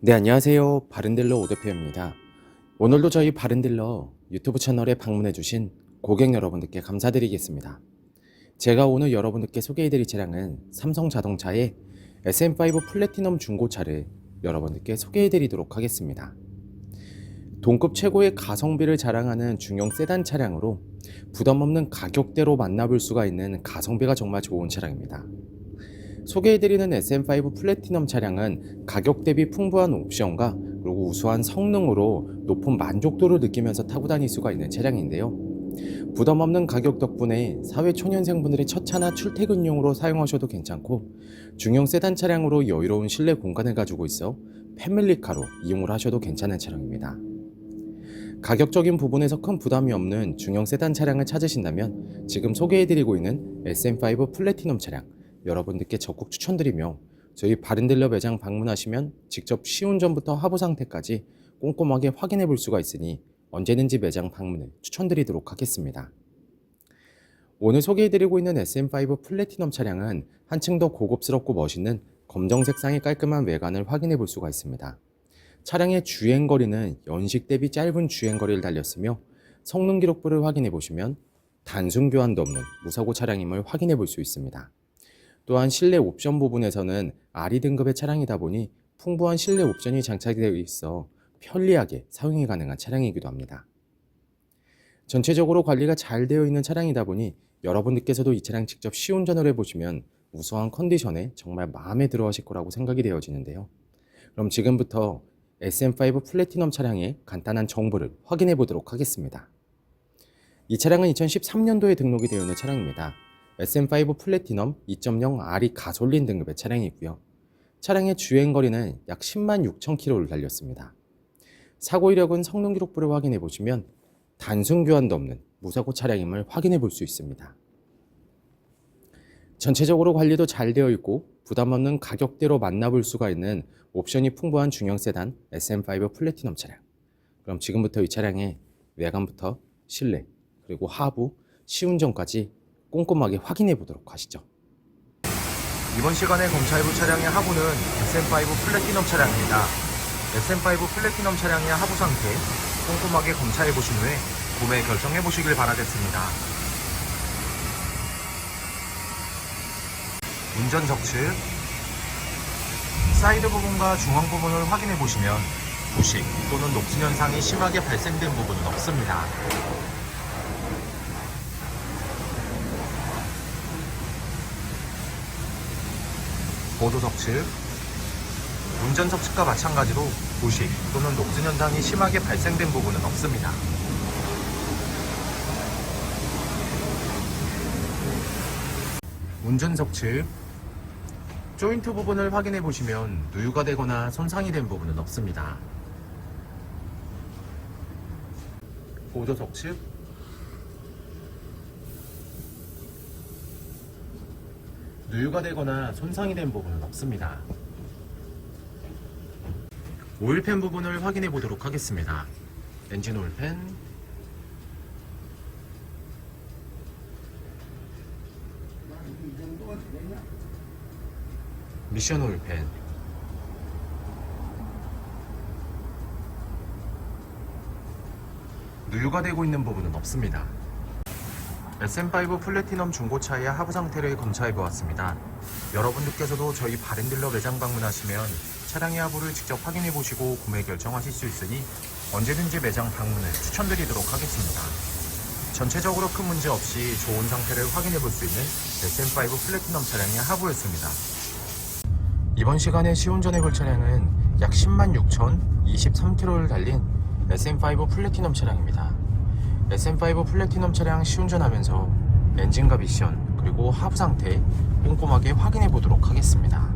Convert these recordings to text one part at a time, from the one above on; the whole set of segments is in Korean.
네, 안녕하세요. 바른딜러 오대표입니다. 오늘도 저희 바른딜러 유튜브 채널에 방문해주신 고객 여러분들께 감사드리겠습니다. 제가 오늘 여러분들께 소개해드릴 차량은 삼성자동차의 SM5 플래티넘 중고차를 여러분들께 소개해드리도록 하겠습니다. 동급 최고의 가성비를 자랑하는 중형 세단 차량으로 부담없는 가격대로 만나볼 수가 있는 가성비가 정말 좋은 차량입니다. 소개해드리는 SM5 플래티넘 차량은 가격 대비 풍부한 옵션과 그리고 우수한 성능으로 높은 만족도를 느끼면서 타고 다닐 수가 있는 차량인데요. 부담 없는 가격 덕분에 사회 초년생분들의 첫 차나 출퇴근용으로 사용하셔도 괜찮고, 중형 세단 차량으로 여유로운 실내 공간을 가지고 있어 패밀리카로 이용을 하셔도 괜찮은 차량입니다. 가격적인 부분에서 큰 부담이 없는 중형 세단 차량을 찾으신다면 지금 소개해드리고 있는 SM5 플래티넘 차량 여러분들께 적극 추천드리며, 저희 바른딜러 매장 방문하시면 직접 시운전부터 하부 상태까지 꼼꼼하게 확인해 볼 수가 있으니 언제든지 매장 방문을 추천드리도록 하겠습니다. 오늘 소개해드리고 있는 SM5 플래티넘 차량은 한층 더 고급스럽고 멋있는 검정 색상의 깔끔한 외관을 확인해 볼 수가 있습니다. 차량의 주행거리는 연식 대비 짧은 주행거리를 달렸으며, 성능 기록부를 확인해 보시면 단순 교환도 없는 무사고 차량임을 확인해 볼 수 있습니다. 또한 실내 옵션 부분에서는 RE 등급의 차량이다 보니 풍부한 실내 옵션이 장착되어 있어 편리하게 사용이 가능한 차량이기도 합니다. 전체적으로 관리가 잘 되어 있는 차량이다 보니 여러분들께서도 이 차량 직접 시운전을 해보시면 우수한 컨디션에 정말 마음에 들어 하실 거라고 생각이 되어지는데요. 그럼 지금부터 SM5 플래티넘 차량의 간단한 정보를 확인해 보도록 하겠습니다. 이 차량은 2013년도에 등록이 되어 있는 차량입니다. SM5 플래티넘 2.0 RE 가솔린 등급의 차량이고요. 차량의 주행거리는 약 10만 6천 km를 달렸습니다. 사고 이력은 성능 기록부를 확인해 보시면 단순 교환도 없는 무사고 차량임을 확인해 볼 수 있습니다. 전체적으로 관리도 잘 되어 있고 부담 없는 가격대로 만나볼 수가 있는 옵션이 풍부한 중형 세단 SM5 플래티넘 차량. 그럼 지금부터 이 차량의 외관부터 실내 그리고 하부, 시운전까지 꼼꼼하게 확인해 보도록 하시죠. 이번 시간에 검차해볼 차량의 하부는 SM5 플래티넘 차량입니다. SM5 플래티넘 차량의 하부 상태 꼼꼼하게 검차해 보신 후에 구매 결정해 보시길 바라겠습니다. 운전 적측, 사이드 부분과 중앙 부분을 확인해 보시면 부식 또는 녹슨 현상이 심하게 발생된 부분은 없습니다. 보도 적측, 운전 적측과 마찬가지로 부식 또는 녹슨 현상이 심하게 발생된 부분은 없습니다. 운전 적측, 조인트 부분을 확인해 보시면 누유가 되거나 손상이 된 부분은 없습니다. 보도 적측, 누유가 되거나 손상이 된 부분은 없습니다. 오일팬 부분을 확인해 보도록 하겠습니다. 엔진 오일팬, 미션 오일팬, 누유가 되고 있는 부분은 없습니다. SM5 플래티넘 중고차의 하부 상태를 검차해 보았습니다. 여러분들께서도 저희 바른딜러 매장 방문하시면 차량의 하부를 직접 확인해 보시고 구매 결정하실 수 있으니 언제든지 매장 방문을 추천드리도록 하겠습니다. 전체적으로 큰 문제 없이 좋은 상태를 확인해 볼 수 있는 SM5 플래티넘 차량의 하부였습니다. 이번 시간에 시운전해 볼 차량은 약 10만 6,023km를 달린 SM5 플래티넘 차량입니다. SM5 플래티넘 차량 시운전하면서 엔진과 미션 그리고 하부 상태 꼼꼼하게 확인해 보도록 하겠습니다.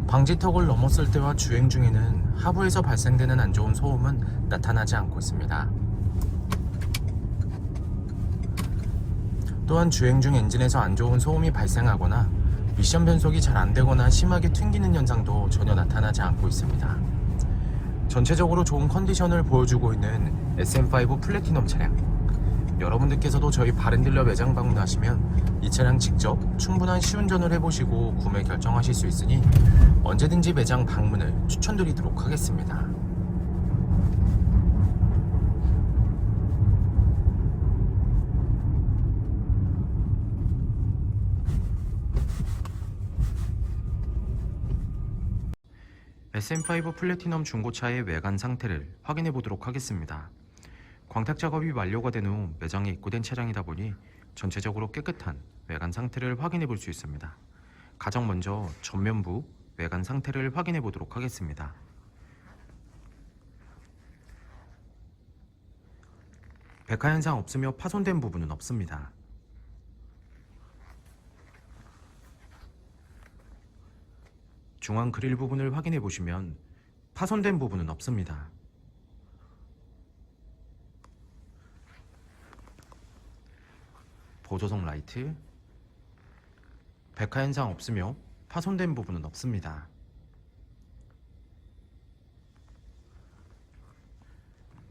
방지턱을 넘었을 때와 주행 중에는 하부에서 발생되는 안 좋은 소음은 나타나지 않고 있습니다. 또한 주행 중 엔진에서 안 좋은 소음이 발생하거나 미션 변속이 잘 안되거나 심하게 튕기는 현상도 전혀 나타나지 않고 있습니다. 전체적으로 좋은 컨디션을 보여주고 있는 SM5 플래티넘 차량, 여러분들께서도 저희 바른딜러 매장 방문하시면 이 차량 직접 충분한 시운전을 해보시고 구매 결정하실 수 있으니 언제든지 매장 방문을 추천드리도록 하겠습니다. SM5 플래티넘 중고차의 외관 상태를 확인해 보도록 하겠습니다. 광택 작업이 완료가 된 후 매장에 입고된 차량이다 보니 전체적으로 깨끗한 외관 상태를 확인해 볼 수 있습니다. 가장 먼저 전면부 외관 상태를 확인해 보도록 하겠습니다. 백화 현상 없으며 파손된 부분은 없습니다. 중앙 그릴 부분을 확인해 보시면 파손된 부분은 없습니다. 보조석 라이트, 백화 현상 없으며 파손된 부분은 없습니다.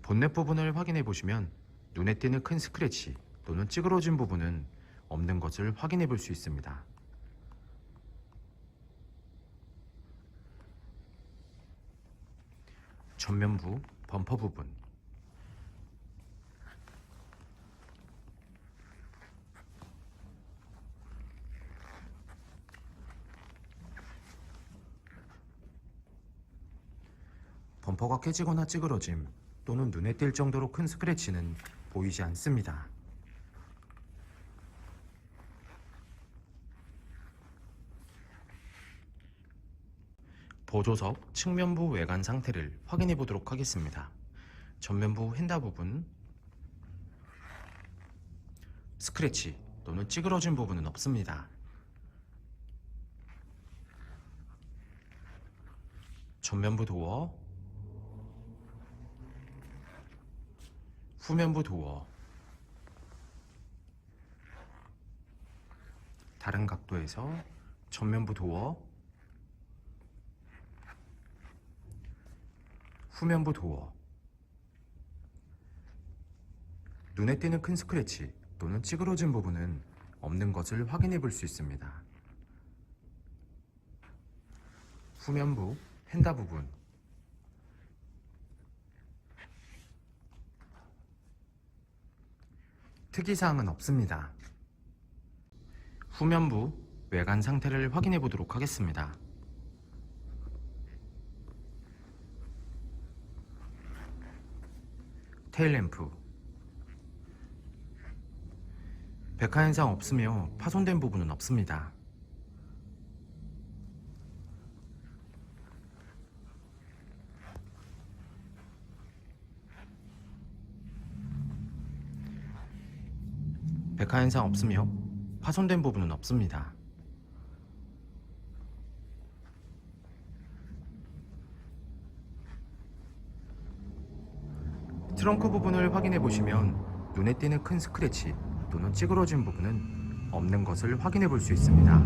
본넷 부분을 확인해 보시면 눈에 띄는 큰 스크래치 또는 찌그러진 부분은 없는 것을 확인해 볼 수 있습니다. 전면부 범퍼 부분, 범퍼가 깨지거나 찌그러짐 또는 눈에 띌 정도로 큰 스크래치는 보이지 않습니다. 보조석 측면부 외관 상태를 확인해 보도록 하겠습니다. 전면부 휀다 부분, 스크래치 또는 찌그러진 부분은 없습니다. 전면부 도어, 후면부 도어, 다른 각도에서 전면부 도어, 후면부 도어, 눈에 띄는 큰 스크래치 또는 찌그러진 부분은 없는 것을 확인해 볼 수 있습니다. 후면부 휀다 부분, 특이사항은 없습니다. 후면부 외관 상태를 확인해 보도록 하겠습니다. 테일램프, 백화 현상 없으며 파손된 부분은 없습니다. 백화 현상 없으며 파손된 부분은 없습니다. 트렁크 부분을 확인해 보시면 눈에 띄는 큰 스크래치 또는 찌그러진 부분은 없는 것을 확인해 볼 수 있습니다.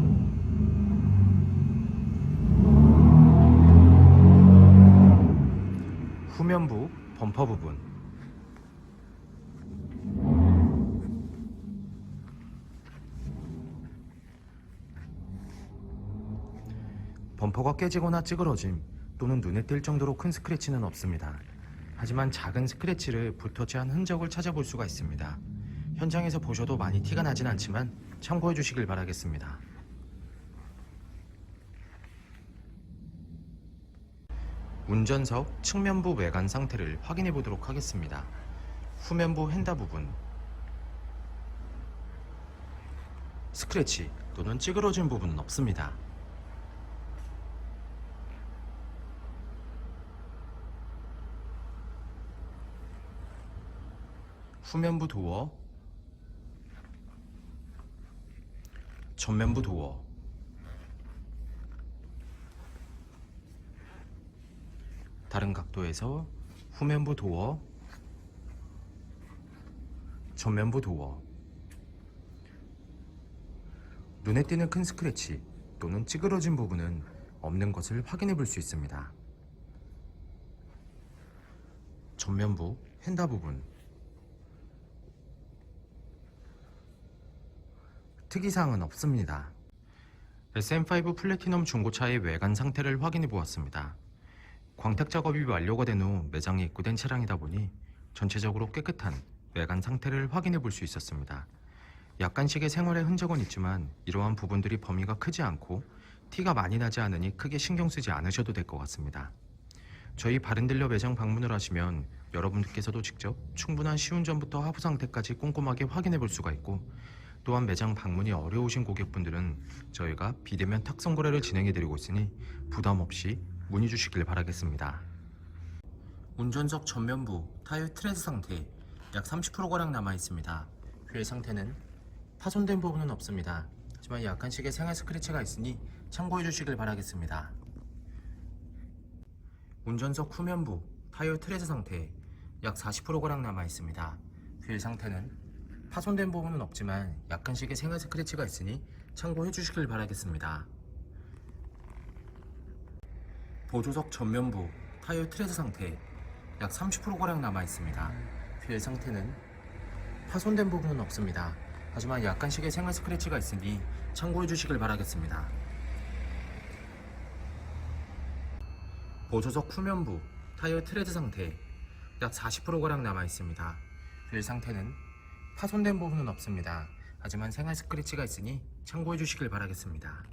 후면부 범퍼 부분, 범퍼가 깨지거나 찌그러짐 또는 눈에 띌 정도로 큰 스크래치는 없습니다. 하지만 작은 스크래치를 붓터치한 흔적을 찾아볼 수가 있습니다. 현장에서 보셔도 많이 티가 나진 않지만 참고해 주시길 바라겠습니다. 운전석 측면부 외관 상태를 확인해 보도록 하겠습니다. 후면부 휀다 부분, 스크래치 또는 찌그러진 부분은 없습니다. 후면부 도어, 전면부 도어, 다른 각도에서 후면부 도어, 전면부 도어. 눈에 띄는 큰 스크래치 또는 찌그러진 부분은 없는 것을 확인해 볼 수 있습니다. 전면부 휀다 부분. 특이사항은 없습니다. SM5 플래티넘 중고차의 외관 상태를 확인해 보았습니다. 광택 작업이 완료가 된 후 매장에 입고된 차량이다 보니 전체적으로 깨끗한 외관 상태를 확인해 볼 수 있었습니다. 약간씩의 생활의 흔적은 있지만 이러한 부분들이 범위가 크지 않고 티가 많이 나지 않으니 크게 신경 쓰지 않으셔도 될 것 같습니다. 저희 바른딜러 매장 방문을 하시면 여러분들께서도 직접 충분한 시운전부터 하부 상태까지 꼼꼼하게 확인해 볼 수가 있고, 또한 매장 방문이 어려우신 고객분들은 저희가 비대면 탁송 거래를 진행해 드리고 있으니 부담 없이 문의 주시길 바라겠습니다. 운전석 전면부 타이어 트레드 상태 약 30%가량 남아 있습니다. 휠 상태는 파손된 부분은 없습니다. 하지만 약간씩의 생활 스크래치가 있으니 참고해 주시길 바라겠습니다. 운전석 후면부 타이어 트레드 상태 약 40%가량 남아 있습니다. 휠 상태는 파손된 부분은 없지만 약간씩의 생활 스크래치가 있으니 참고해 주시길 바라겠습니다. 보조석 전면부 타이어 트레드 상태 약 30%가량 남아 있습니다. 휠 상태는 파손된 부분은 없습니다. 하지만 약간씩의 생활 스크래치가 있으니 참고해 주시길 바라겠습니다. 보조석 후면부 타이어 트레드 상태 약 40%가량 남아 있습니다. 휠 상태는 파손된 부분은 없습니다. 하지만 생활 스크래치가 있으니 참고해 주시길 바라겠습니다.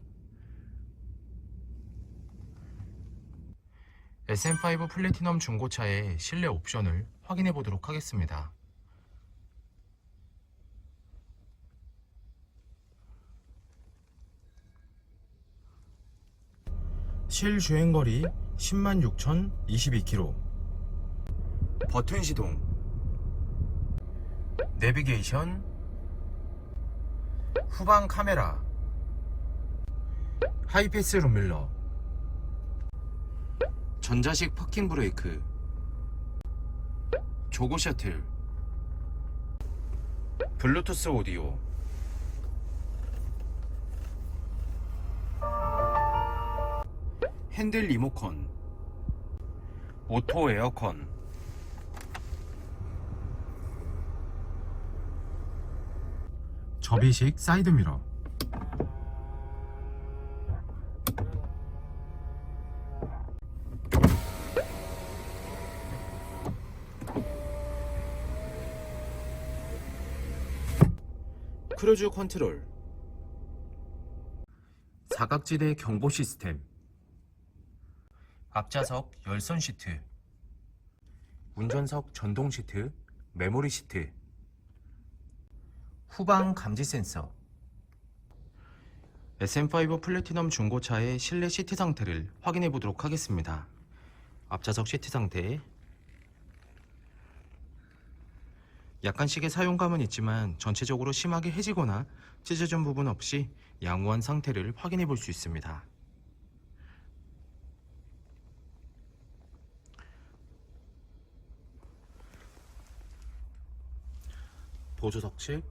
SM5 플래티넘 중고차의 실내 옵션을 확인해 보도록 하겠습니다. 실 주행거리 106,022km. 버튼 시동, 내비게이션, 후방 카메라, 하이패스 룸밀러, 전자식 파킹 브레이크, 조그 셔틀, 블루투스 오디오, 핸들 리모컨, 오토 에어컨, 접이식 사이드미러, 크루즈 컨트롤, 사각지대 경보 시스템, 앞좌석 열선 시트, 운전석 전동 시트, 메모리 시트, 후방 감지 센서. SM5 플래티넘 중고차의 실내 시트 상태를 확인해 보도록 하겠습니다. 앞좌석 시트 상태 약간씩의 사용감은 있지만 전체적으로 심하게 해지거나 찢어진 부분 없이 양호한 상태를 확인해 볼 수 있습니다. 보조석 측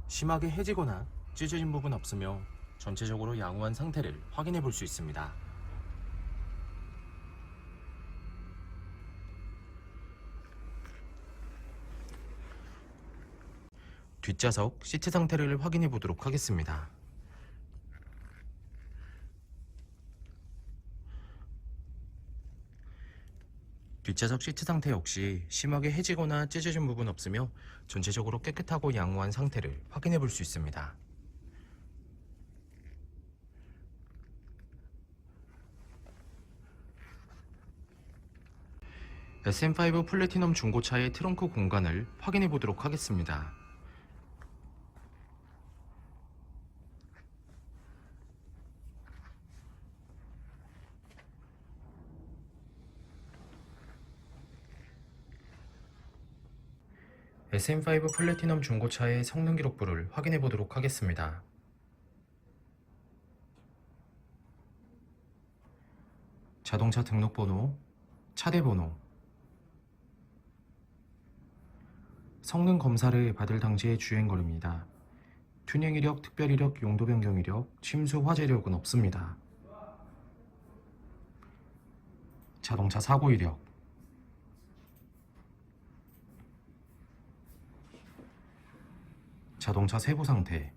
심하게 해지거나 찢어진 부분 없으며 전체적으로 양호한 상태를 확인해 볼 수 있습니다. 뒷좌석 시트 상태를 확인해 보도록 하겠습니다. 뒷좌석 시트 상태 역시 심하게 해지거나 찢어진 부분 없으며 전체적으로 깨끗하고 양호한 상태를 확인해 볼 수 있습니다. SM5 플래티넘 중고차의 트렁크 공간을 확인해 보도록 하겠습니다. SM5 플래티넘 중고차의 성능 기록부를 확인해 보도록 하겠습니다. 자동차 등록번호, 차대번호, 성능 검사를 받을 당시의 주행거리입니다. 튜닝 이력, 특별 이력, 용도 변경 이력, 침수 화재 이력은 없습니다. 자동차 사고 이력, 자동차 세부 상태,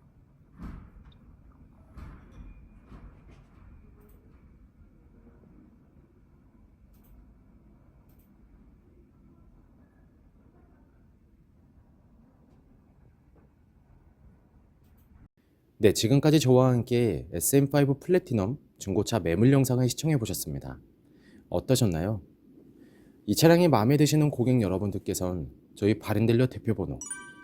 네, 지금까지 저와 함께 SM5 플래티넘 중고차 매물 영상을 시청해 보셨습니다. 어떠셨나요? 이 차량이 마음에 드시는 고객 여러분들께선 저희 바른딜러 대표번호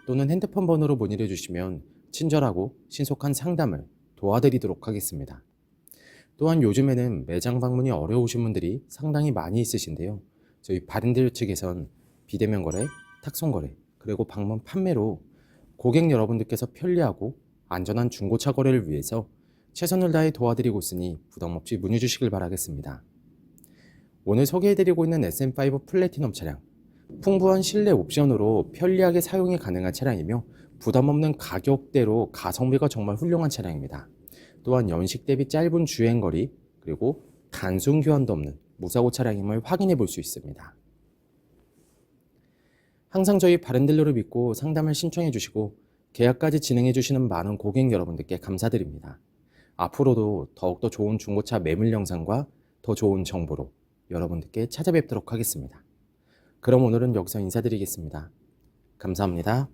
또는 핸드폰 번호로 문의해 주시면 친절하고 신속한 상담을 도와드리도록 하겠습니다. 또한 요즘에는 매장 방문이 어려우신 분들이 상당히 많이 있으신데요. 저희 바른딜러 측에선 비대면 거래, 탁송 거래, 그리고 방문 판매로 고객 여러분들께서 편리하고 안전한 중고차 거래를 위해서 최선을 다해 도와드리고 있으니 부담 없이 문의 주시길 바라겠습니다. 오늘 소개해드리고 있는 SM5 플래티넘 차량, 풍부한 실내 옵션으로 편리하게 사용이 가능한 차량이며 부담 없는 가격대로 가성비가 정말 훌륭한 차량입니다. 또한 연식 대비 짧은 주행거리, 그리고 단순 교환도 없는 무사고 차량임을 확인해 볼 수 있습니다. 항상 저희 바른딜러를 믿고 상담을 신청해 주시고 계약까지 진행해 주시는 많은 고객 여러분들께 감사드립니다. 앞으로도 더욱더 좋은 중고차 매물 영상과 더 좋은 정보로 여러분들께 찾아뵙도록 하겠습니다. 그럼 오늘은 여기서 인사드리겠습니다. 감사합니다.